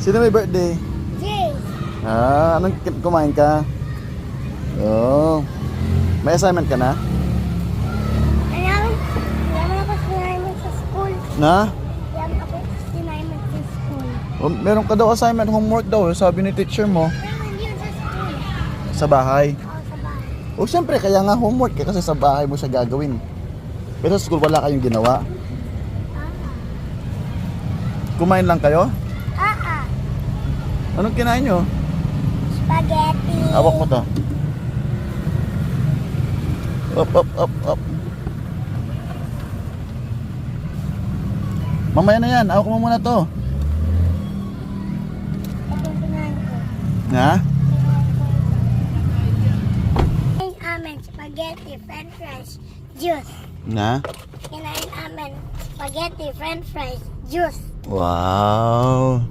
Sino may birthday? Jay. Anong kumain ka? Oh. May assignment ka na? Yaman ako sinayman sa school. Na? Yaman ako sinayman sa school. Meron ka daw assignment, homework daw. Sabi ni teacher mo. Pero hindi yun sa school. Sa bahay. Oo, sa bahay. O syempre, kaya nga homework eh, kasi sa bahay mo siya gagawin. Pero sa school wala kayong ginawa. Kumain lang kayo? Anong kinain nyo? Spaghetti. Awak mo to. Up. Mamaya na yan, awak mo muna to. Ito yung kinain ko. Ha? Kinain amin spaghetti, french fries, juice. Na? Kinain amin spaghetti, french fries, juice. Wow.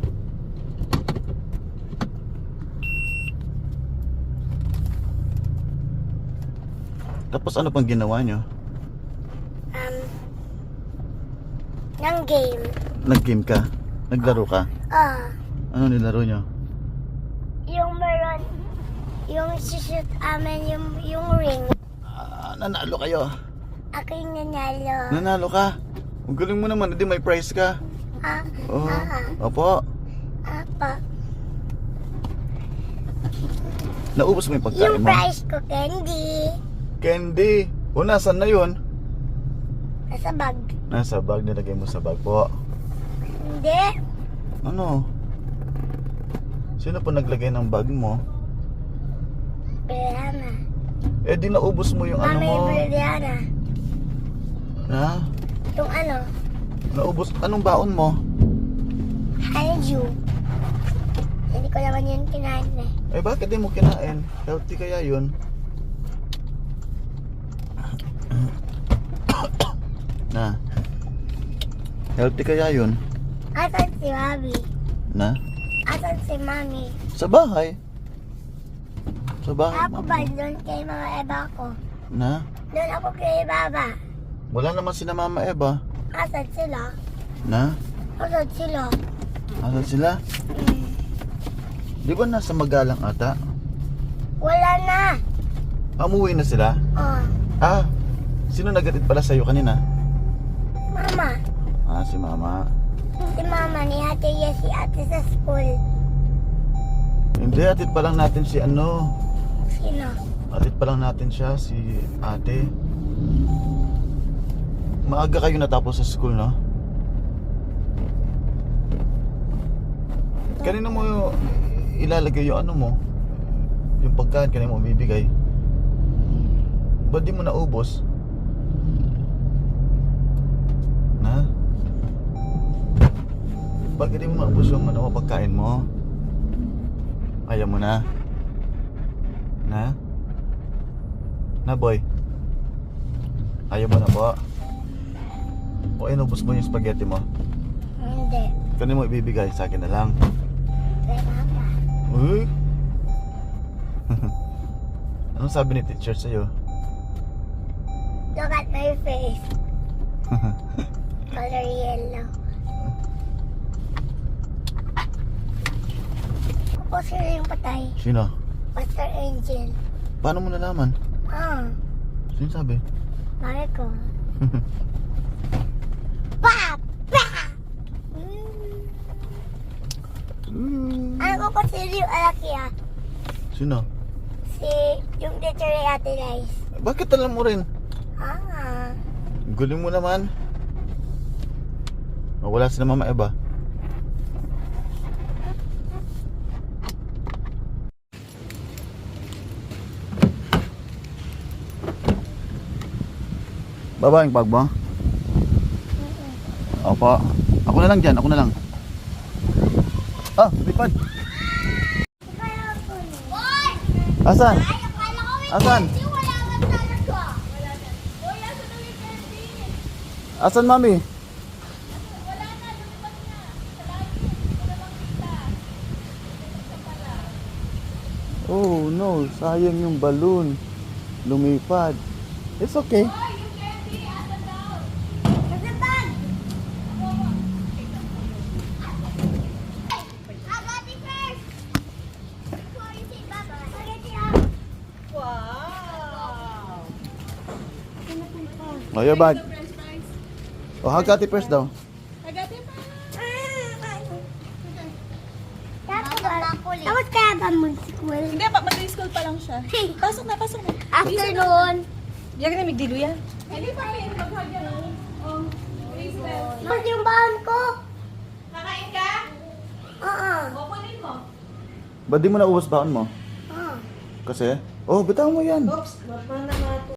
Tapos ano pang ginawa nyo? Ng game. Nag-game ka? Naglaro ka? Ano nilaro nyo? Yung meron, yung shoot amin yung ring. Nanalo kayo. Ako yung nanalo. Nanalo ka? Ang galing mo naman, hindi may prize ka. Oh. Opo. Apa. Naubos mo yung pagkain Yung mo? prize ko, candy. Candy. O, nasan na yun? Nasa bag. Nasa bag, nilagay mo sa bag po. Hindi. Ano? Sino po naglagay ng bag mo? Brianna. Eh di naubos mo yung ano Mami, mo. Brianna. Ha? Yung ano, Naubos. Anong baon mo? honeydew. Hindi ko naman yun kinain eh. Eh bakit di mo kinain? Healthy kaya yun? Na? Healthy kaya yun? Asan si Mami? Na? Asan si Mami? Sa bahay. Sa bahay. Ako ba doon kay Mama Eva ko? Na? Doon ako kay Baba. Wala naman sina Mama Eva. Asan sila? Na? Asan sila? Asan sila? Di ba nasa Magalang ata? Wala na. Umuwi na sila? Oh, Sino nagatid pala sa'yo kanina? Mama. Si Mama. Si Mama ni Ate si Ate sa school. Hindi, atid pa lang natin si ano. Sino? Atid pa lang natin siya, si ate. Maaga kayo natapos sa school, no? Kanina mo ilalagay yung ano mo, yung pagkain kanina mo bibigay. Ba't di mo naubos? Na? Bakit di mo maubos yung ano, pagkain mo? Ayaw mo na? Na? Na boy? Ayaw mo na po? O inubos mo yung spaghetti mo? Hindi. Kanina mo ibibigay, sa akin na lang. Kay Mama. Uy! Anong sabi ni teacher sa'yo? Look at my face. Color yellow. Ako sila yung patay. Sino? Pastor Angel. Paano mo nalaman? Sino sabi? Mami ko. Pa! Pa! Ano ko sino yung alaki Sino? yung teacher ni Ate Lice. Bakit alam mo rin? Guling mo naman. Wala si Mama Eva. Baba yung bag mo? Opo. Ako na lang dyan, ako na lang. Lipad. Asan? Asan? Asan mami? Oh no, sayang yung balloon. Lumipad. It's okay. Oh, your bag. French fries. Oh, hug Ate first daw. Agad pa. Tapos kaya ba mag-school? Hindi, mag-school pa lang siya. Pasok na, pasok na. Afternoon. Diyan ka na magdilo yan. Hindi pa rin, maghagyan ng Hazel. Mas yung baon ko. Kakain ka? Oo. Kukunin mo. Ba't di mo naubos baon mo? Oo. Kasi? Oh, bitaw mo yan. Oops, parang